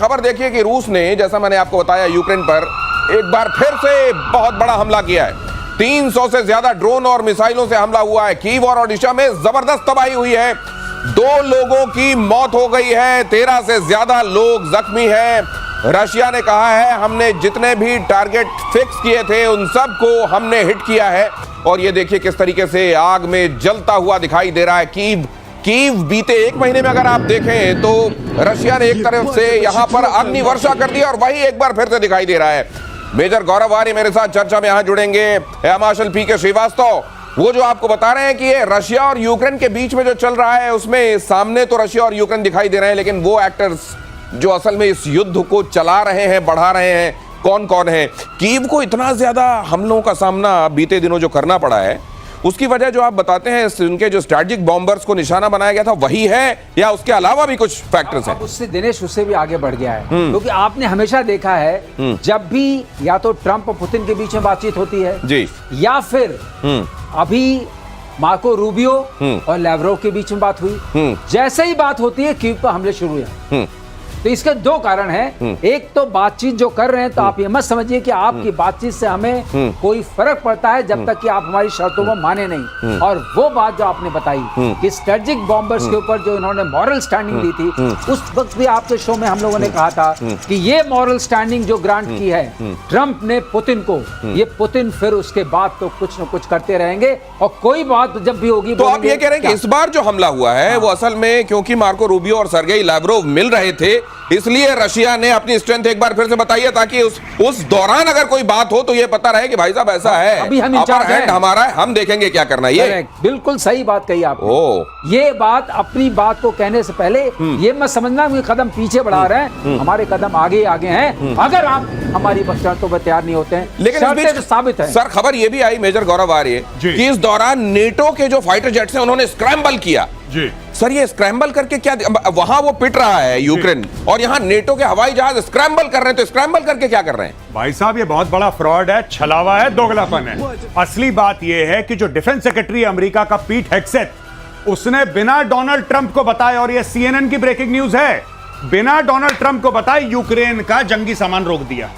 खबर देखिए कि रूस ने, जैसा मैंने आपको बताया, यूक्रेन पर एक बार फिर से बहुत बड़ा हमला किया है। 300 से ज्यादा ड्रोन और मिसाइलों से हमला हुआ है। कीव और ओडिशा में जबरदस्त तबाही हुई है। 2 लोगों की मौत हो गई है, 13 से ज्यादा लोग जख्मी हैं। रशिया ने कहा है हमने जितने भी टारगेट फिक्स किए थे उन सब को हमने हिट किया है। और ये देखिए किस तरीके से आग में जलता हुआ दिखाई दे रहा है कीव। बीते 1 महीने में अगर आप देखें तो रशिया ने एक तरफ से यहां पर अग्नि वर्षा कर दी और वही एक बार फिर से दिखाई दे रहा है। मेजर गौरव आर्य मेरे साथ चर्चा में यहां जुड़ेंगे। मार्शल पीके श्रीवास्तव, वो जो आपको बता रहे हैं कि ये रशिया और यूक्रेन के बीच में जो चल रहा है उसमें सामने तो रशिया और यूक्रेन दिखाई दे रहे हैं, लेकिन वो एक्टर्स जो असल में इस युद्ध को चला रहे हैं, बढ़ा रहे हैं, कौन कौन है? कीव को इतना ज्यादा हमलों का सामना बीते दिनों जो करना पड़ा है उसकी वजह जो आप बताते हैं उनके जो स्ट्रैटेजिक बॉम्बर्स को निशाना बनाया गया था वही है या उसके अलावा भी कुछ फैक्टर्स हैं? उससे दिनेश उससे भी आगे बढ़ गया है, क्योंकि आपने हमेशा देखा है जब भी या तो ट्रंप और पुतिन के बीच में बातचीत होती है जी, या फिर अभी मार्को रूबियो और लैवरोव के बीच में बात हुई, जैसे ही बात होती है कीव पर हमले शुरू हुए। तो इसके 2 कारण हैं। एक तो बातचीत जो कर रहे हैं, तो आप ये मत समझिए कि आपकी बातचीत से हमें कोई फर्क पड़ता है जब तक कि आप हमारी शर्तों को माने नहीं। और वो बात जो आपने बताई कि स्ट्रेटेजिक बॉम्बर्स के ऊपर जो इन्होंने मॉरल स्टैंडिंग दी थी, उस वक्त भी आपके शो में हम लोगों ने कहा था कि ये मॉरल स्टैंडिंग जो ग्रांट की है ट्रंप ने पुतिन को, ये पुतिन फिर उसके बाद तो कुछ न कुछ करते रहेंगे और कोई बात जब भी होगी। तो आप ये कह रहे हैं कि इस बार जो हमला हुआ है वो असल में क्योंकि मार्को रूबियो और सर्गेई लैवरोव मिल रहे थे, इसलिए रशिया ने अपनी स्ट्रेंथ एक बार फिर से बताई है, ताकि उस दौरान अगर कोई बात हो तो ये पता रहे कि भाई साहब ऐसा है, अभी हम इंचार्ज हैं, हमारा है, हम देखेंगे क्या करना है। ये बिल्कुल सही बात कही आपने। ये बात अपनी बात को कहने से पहले ये मत समझना कि कदम पीछे बढ़ा रहे हैं, हमारे कदम आगे आगे हैं। अगर आप हमारी शर्तों पर तैयार नहीं होते हैं, लेकिन इस बीच साबित है। सर खबर ये भी आई मेजर गौरव आर्य कि इस दौरान नेटो के जो फाइटर जेट्स हैं उन्होंने स्क्रैम्बल किया जी। सर ये स्क्रैम्बल करके क्या, वहां वो पिट रहा है यूक्रेन और यहां नेटो के हवाई जहाज स्क्रैम्बल कर रहे हैं, तो स्क्रैम्बल करके क्या कर रहे हैं? भाई साहब ये बहुत बड़ा फ्रॉड है, छलावा है, दोगलापन है। असली बात ये है कि जो डिफेंस सेक्रेटरी अमेरिका का पीट हेग्सेथ, उसने बिना डोनाल्ड ट्रंप को बताए, और ये सीएनएन की ब्रेकिंग न्यूज है, बिना डोनाल्ड ट्रंप को बताए यूक्रेन का जंगी सामान रोक दिया।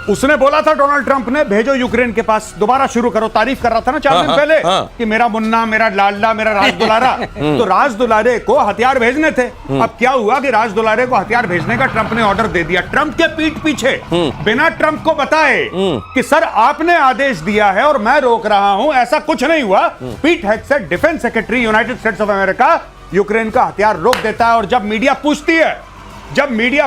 उसने बोला था डोनाल्ड ट्रंप ने, भेजो यूक्रेन के पास, दोबारा शुरू करो। तारीफ कर रहा था ना 4 दिन पहले कि मेरा मुन्ना, मेरा लाडला, मेरा राज दुलारा। तो राज दुलारे को हथियार भेजने थे। अब क्या हुआ कि राज दुलारे को हथियार भेजने का ट्रंप ने ऑर्डर दे दिया, ट्रंप के पीठ पीछे, बिना ट्रंप को बताए कि सर आपने आदेश दिया है और मैं रोक रहा हूं। ऐसा कुछ नहीं हुआ। Pete Hegseth, defence secretary United States of America, Ukraine का हथियार रोक देता है। और जब मीडिया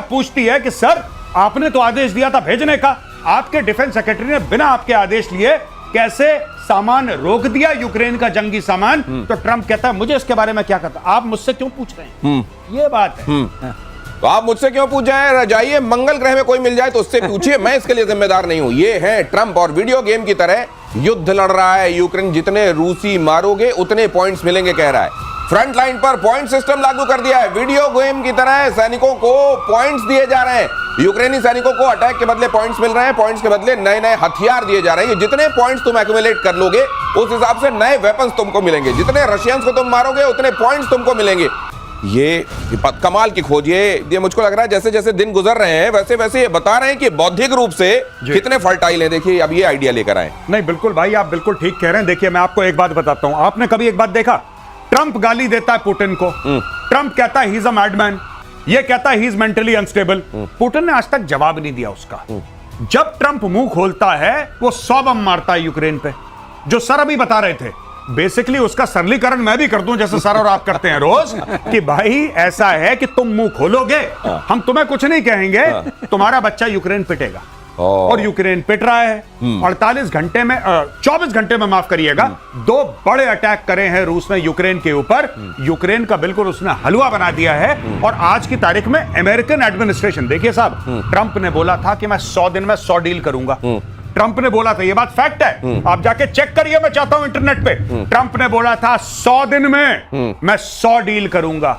पूछती है कि सर आपने तो आदेश दिया था भेजने का, आपके डिफेंस सेक्रेटरी ने बिना आपके आदेश लिए कैसे सामान रोक दिया, यूक्रेन का जंगी सामान? तो ट्रंप कहता है मुझे इसके बारे में क्या करता, आप मुझसे क्यों पूछ रहे हैं? ये बात है। तो आप मुझसे क्यों पूछ जाए? जाइए मंगल ग्रह में कोई मिल जाए तो उससे पूछिए, मैं इसके लिए जिम्मेदार नहीं हूं। ये है ट्रंप, और वीडियो गेम की तरह युद्ध लड़ रहा है यूक्रेन। जितने रूसी मारोगे उतने पॉइंट्स मिलेंगे कह रहा है। फ्रंट लाइन पर पॉइंट सिस्टम लागू कर दिया है। वीडियो गेम की तरह सैनिकों को पॉइंट्स दिए जा रहे हैं। यूक्रेनी सैनिकों को अटैक के बदले पॉइंट्स मिल रहे हैं, पॉइंट्स के बदले नए नए हथियार दिए जा रहे हैं। जितने पॉइंट्स तुम एक्यूमुलेट कर लोगे उस हिसाब से नए वेपन्स तुमको मिलेंगे। जितने रशियंस को तुम मारोगे उतने पॉइंट्स तुमको मिलेंगे। ये कमाल की खोज। ये मुझको लग रहा है जैसे जैसे दिन गुजर रहे हैं वैसे वैसे ये बता रहे हैं कि बौद्धिक रूप से कितने फर्टाइल हैं। देखिए अब ये आइडिया लेकर आए। नहीं बिल्कुल भाई, आप बिल्कुल ठीक कह रहे हैं। देखिए मैं आपको एक बात बताता हूं, आपने कभी एक बात देखा, ट्रंप गाली देता है पुतिन को, ट्रंप कहता है ही इज अ मैडमैन, ये कहता है he is mentally unstable. Putin ने आज तक जवाब नहीं दिया उसका। जब ट्रंप मुंह खोलता है वो 100 बम मारता है यूक्रेन पे। जो सर अभी बता रहे थे, बेसिकली उसका सरलीकरण मैं भी कर दूं जैसे सर और आप करते हैं रोज, कि भाई ऐसा है कि तुम मुंह खोलोगे हम तुम्हें कुछ नहीं कहेंगे, तुम्हारा बच्चा यूक्रेन पिटेगा। और यूक्रेन पिट रहा है। 48 घंटे में 24 घंटे में माफ करिएगा, 2 बड़े अटैक करे हैं रूस ने यूक्रेन के ऊपर। यूक्रेन का बिल्कुल उसने हलवा बना दिया है। और आज की तारीख में अमेरिकन एडमिनिस्ट्रेशन, देखिए साहब, ट्रंप ने बोला था कि मैं 100 दिन में 100 डील करूंगा। ट्रंप ने बोला था, ये बात फैक्ट है, आप जाके चेक करिए, मैं चाहता हूं इंटरनेट पे। ट्रंप ने बोला था 100 दिन में मैं 100 डील करूंगा।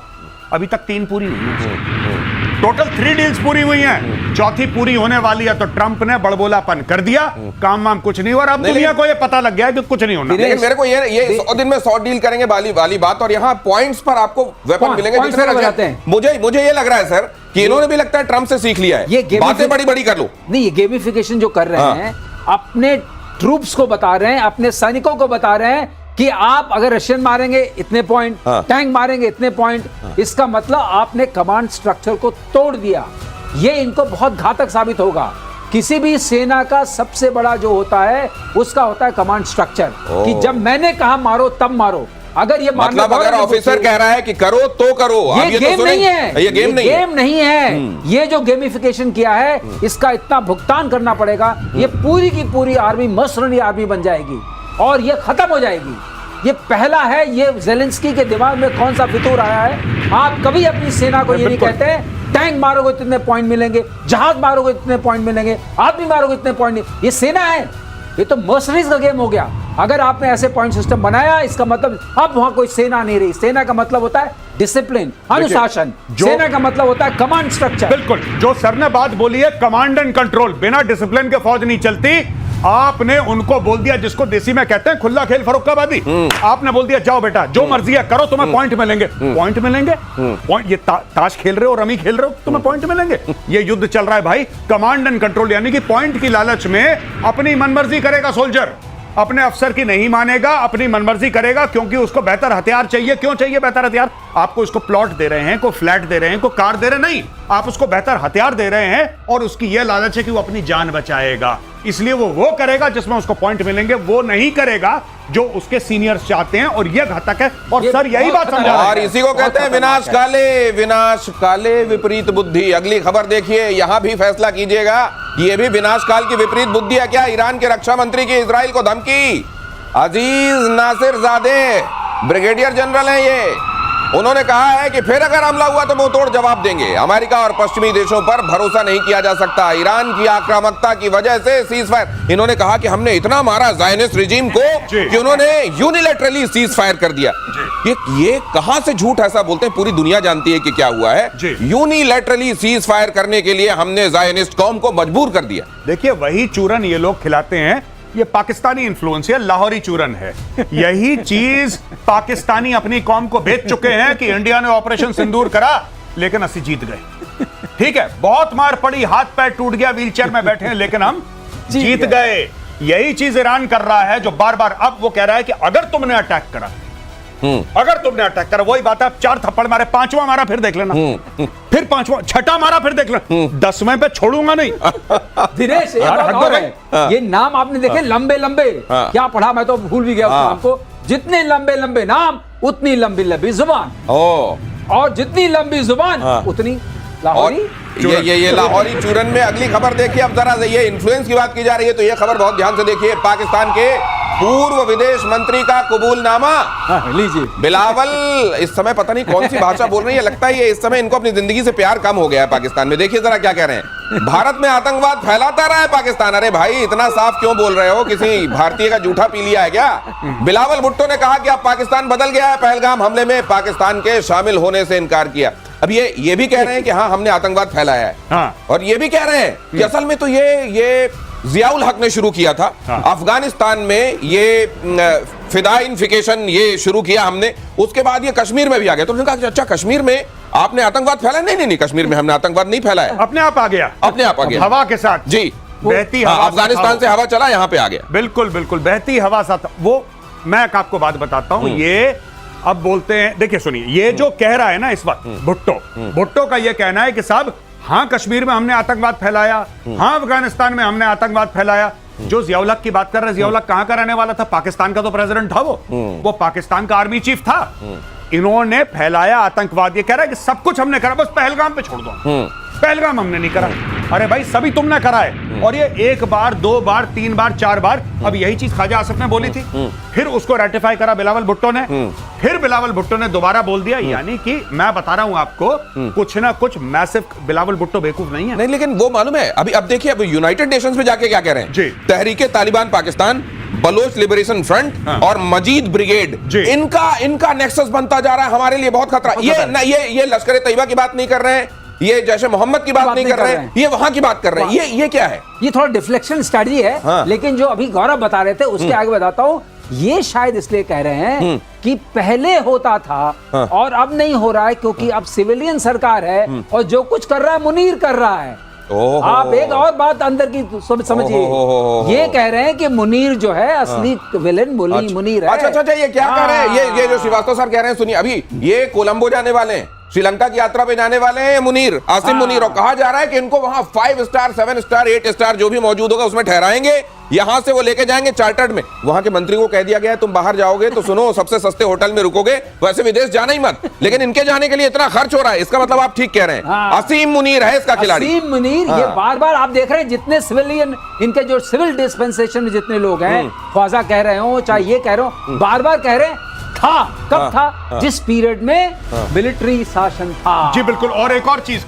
अभी तक 3 पूरी हुई। टोटल 3 डील्स पूरी हुई हैं, चौथी पूरी होने वाली है। तो ट्रंप ने बड़बोलापन कर दिया, काम वाम कुछ नहीं हुआ। अब दुनिया को ये पता लग गया है कि कुछ नहीं होना। लेकिन मेरे को ये 100 दिन में 100 डील करेंगे वाली बात, और यहाँ पॉइंट्स पर आपको वेपन मिलेंगे जितने रखे हैं। मुझे ये लग रहा है सर कि इन्होंने भी लगता है ट्रंप से सीख लिया है, ये बातें बड़ी कर लो। नहीं, ये गेमिफिकेशन जो कर रहे हैं, अपने ट्रूप्स को बता रहे हैं, अपने सैनिकों को बता रहे हैं कि आप अगर रशियन मारेंगे इतने पॉइंट, टैंक मारेंगे इतने पॉइंट, इसका मतलब आपने कमांड स्ट्रक्चर को तोड़ दिया। ये इनको बहुत घातक साबित होगा। किसी भी सेना का सबसे बड़ा जो होता है उसका होता है कमांड स्ट्रक्चर, कि जब मैंने कहा मारो तब मारो। अगर ये मतलब अगर ऑफिसर कह रहा है कि करो तो करो, ये गेम नहीं है, ये गेम नहीं है। ये जो गेमिफिकेशन किया है इसका इतना भुगतान करना पड़ेगा। ये पूरी की पूरी आर्मी मर्सनरी आर्मी बन जाएगी और ये खत्म हो जाएगी। ये पहला है, ये ज़ेलेंस्की के दिमाग में कौन सा फितूर आया है। आप कभी अपनी सेना को ये नहीं कहते टैंक मारोगे इतने पॉइंट मिलेंगे, जहाज मारोगे इतने पॉइंट मिलेंगे, आदमी मारोगे इतने पॉइंट। ये सेना है, ये तो मर्सनरीज का गेम हो गया। अगर आपने ऐसे पॉइंट सिस्टम बनाया, इसका मतलब अब वहां कोई सेना नहीं रही। सेना का मतलब होता है डिसिप्लिन, अनुशासन। सेना का मतलब होता है कमांड स्ट्रक्चर। बिल्कुल, जो सर ने बात बोली है कमांड एंड कंट्रोल, बिना डिसिप्लिन के फौज नहीं चलती। आपने उनको बोल दिया, जिसको देसी में कहते हैं खुला खेल फरुख्खाबादी, आपने बोल दिया जाओ बेटा जो मर्जी है करो, तुम्हें पॉइंट मिलेंगे। पॉइंट मिलेंगे, पॉइंट। ये ताश खेल रहे हो, रमी खेल रहे हो, तुम्हें पॉइंट मिलेंगे। ये युद्ध चल रहा है भाई, कमांड एंड कंट्रोल, यानी कि पॉइंट की लालच में अपनी मनमर्जी करेगा सोल्जर, अपने अफसर की नहीं मानेगा, अपनी मनमर्जी करेगा, क्योंकि उसको बेहतर हथियार चाहिए। क्यों चाहिए बेहतर हथियार? आपको उसको प्लॉट दे रहे हैं, को फ्लैट दे रहे हैं, को कार दे रहे नहीं, आप उसको बेहतर हथियार दे रहे हैं और उसकी यह लालच है कि वो अपनी जान बचाएगा। इसलिए वो करेगा जिसमें उसको पॉइंट मिलेंगे, वो नहीं करेगा जो उसके सीनियर्स चाहते हैं, और यह घातक है। और सर यही बात समझा, और इसी को कहते हैं विनाश काले विपरीत बुद्धि। अगली खबर देखिए, यहां भी फैसला कीजिएगा, ये भी विनाश काल की विपरीत बुद्धि है क्या? ईरान के रक्षा मंत्री की इजराइल को धमकी। अजीज नासिरजादे ब्रिगेडियर जनरल हैं ये, उन्होंने कहा है कि फिर अगर हमला हुआ तो मुंहतोड़ जवाब देंगे। अमेरिका और पश्चिमी देशों पर भरोसा नहीं किया जा सकता। ईरान की आक्रामकता की वजह से सीज फायर, इन्होंने कहा कि हमने इतना मारा ज़ायनिस्ट रिजीम को कि उन्होंने यूनिलैटरली सीज फायर कर दिया। ये कहां से झूठ ऐसा बोलते हैं? पूरी दुनिया जानती है कि क्या हुआ है। यूनिलैटरली सीज फायर करने के लिए हमने ज़ायनिस्ट कौम को मजबूर कर दिया। देखिए, वही चूरन ये लोग खिलाते हैं, ये पाकिस्तानी इन्फ्लुएंस है, लाहौरी चूरन है। यही चीज पाकिस्तानी अपनी कौम को बेच चुके हैं कि इंडिया ने ऑपरेशन सिंदूर करा लेकिन असि जीत गए। ठीक है, बहुत मार पड़ी, हाथ पैर टूट गया, व्हीलचेयर में बैठे हैं, लेकिन हम जीत गए। यही चीज ईरान कर रहा है, जो बार बार अब वो कह रहा है कि अगर तुमने अटैक करा, अगर तुमने अटैक करा, वही बात है, 4 थप्पड़ मारे, 5वां मारा फिर देख लेना, फिर 5वां, 6ठा मारा फिर देख लेना, 10वें पे छोड़ूंगा नहीं। दिनेश, ये नाम आपने देखे, लंबे लंबे, क्या पढ़ा मैं तो भूल भी गया उस नाम को। जितने लंबे लंबे नाम उतनी लंबी लंबी जुबान, और जितनी लंबी जुबान उतनी लाहौरी। ये लाहौरी चूरन में अगली खबर देखिए। अब जरा ये इन्फ्लुएंस की बात की जा रही है, तो ये खबर बहुत ध्यान से देखिए। पाकिस्तान के पूर्व विदेश मंत्री का कबूलनामा, लीजिए। बिलावल इस समय पता नहीं कौन सी भाषा बोल रही है, लगता है ये इस समय इनको अपनी जिंदगी से प्यार कम हो गया है पाकिस्तान में। देखिए जरा क्या कह रहे हैं। भारत में आतंकवाद फैलाता रहा है पाकिस्तान। अरे भाई, इतना साफ क्यों बोल रहे हो? किसी भारतीय का जूठा पी लिया है क्या? बिलावल भुट्टो ने कहा कि अब पाकिस्तान बदल गया है। पहलगाम हमले में पाकिस्तान के शामिल होने से इनकार किया। अब ये भी कह रहे हैं कि हाँ, हमने आतंकवाद फैलाया है, और ये भी कह रहे हैं कि असल में तो ये जियाउल हक ने शुरू किया था। अफगानिस्तान में ये फिदाइनिफिकेशन ये शुरू किया हमने, उसके बाद ये कश्मीर में भी आ गया। तो उन्होंने कहा कि अच्छा, कश्मीर में आपने आतंकवाद फैलाया? नहीं, कश्मीर में हमने आतंकवाद नहीं फैलाया, अपने आप आ गया, अपने आप आ गया, हवा के साथ। जी, बहती हवा, अफगानिस्तान से हवा चला, यहाँ पे आ गया। बिल्कुल बिल्कुल, बहती हवा साथ। वो मैं आपको बात बताता हूं, ये अब बोलते हैं, देखिए सुनिए, ये जो कह रहा है ना इस वक्त भुट्टो का ये कहना है कि साहब, हाँ कश्मीर में हमने आतंकवाद फैलाया, हाँ अफगानिस्तान में हमने आतंकवाद फैलाया। जो जियाउल हक की बात कर रहे हैं, जियाउल हक कहां का रहने वाला था? पाकिस्तान का तो प्रेसिडेंट था वो पाकिस्तान का आर्मी चीफ था। इन्होंने फैलाया आतंकवाद। ये कह रहा है कि सब कुछ हमने करा, बस पहलगाम पे छोड़ दो। पहलगाम हमने नहीं करा। अरे भाई, सभी तुमने करा है, और ये 1 बार 2 बार 3 बार 4 बार। अब यही चीज ख्वाजा आसिफ ने बोली थी, फिर उसको रेटिफाई करा बिलावल भुट्टो ने, फिर बिलावल भुट्टो ने दोबारा बोल दिया। यानी कि मैं बता रहा हूं आपको, कुछ ना कुछ मैसिव। बिलावल भुट्टो बेवकूफ नहीं है। नहीं, लेकिन वो मालूम है, अभी अब देखिए, अब यूनाइटेड नेशंस में जाके क्या कह रहे हैं? तहरीके तालिबान पाकिस्तान, बलोच लिबरेशन फ्रंट और मजीद ब्रिगेड, इनका नेक्सस बनता जा रहा है, हमारे लिए बहुत खतरा। ये लश्कर-ए-तैयबा की बात नहीं कर रहे हैं, ये जैसे मोहम्मद की बात नहीं कर रहे हैं, ये वहां की बात कर रहे हैं। ये क्या है? ये थोड़ा डिफ्लेक्शन स्ट्रेटजी है। हाँ। लेकिन जो अभी गौरव बता रहे थे उसके आगे बताता हूं, ये शायद इसलिए कह रहे हैं कि पहले होता था हाँ। और अब नहीं हो रहा है, क्योंकि अब सिविलियन सरकार है और जो कुछ कर रहा है मुनीर कर रहा है। आप एक और बात अंदर की समझिए, ये कह रहे हैं कि मुनीर जो है असली विलेन मुनीर है। अच्छा, ये क्या कह रहे हैं? ये जो श्रीवास्तव सर कह रहे हैं, सुनिए, अभी ये कोलंबो जाने वाले हैं, श्रीलंका की यात्रा पे जाने वाले हैं मुनीर, आसिम मुनीर, और कहा जा रहा है कि इनको वहां 5 स्टार 7 स्टार 8 स्टार जो भी मौजूद होगा उसमें ठहराएंगे, यहां से वो लेके जाएंगे चार्टर्ड में। वहां के मंत्री को कह दिया गया है तुम बाहर जाओगे तो सुनो सबसे सस्ते होटल में रुकोगे, वैसे विदेश जाना ही मत, लेकिन इनके जाने के लिए इतना खर्च हो रहा है। इसका मतलब आप ठीक कह रहे हैं। आसिम मुनीर है इसका खिलाड़ी। आसिम मुनीर ये बार बार आप देख रहे हैं, जितने सिविलियन इनके जो सिविल डिस्पेंसेशन में जितने लोग हैं, ख्वाजा कह रहे हो चाहे ये कह रहे हो, बार बार कह रहे हैं था, कब था? जिस पीरियड में मिलिट्री शासन था। जी बिल्कुल। और एक और चीज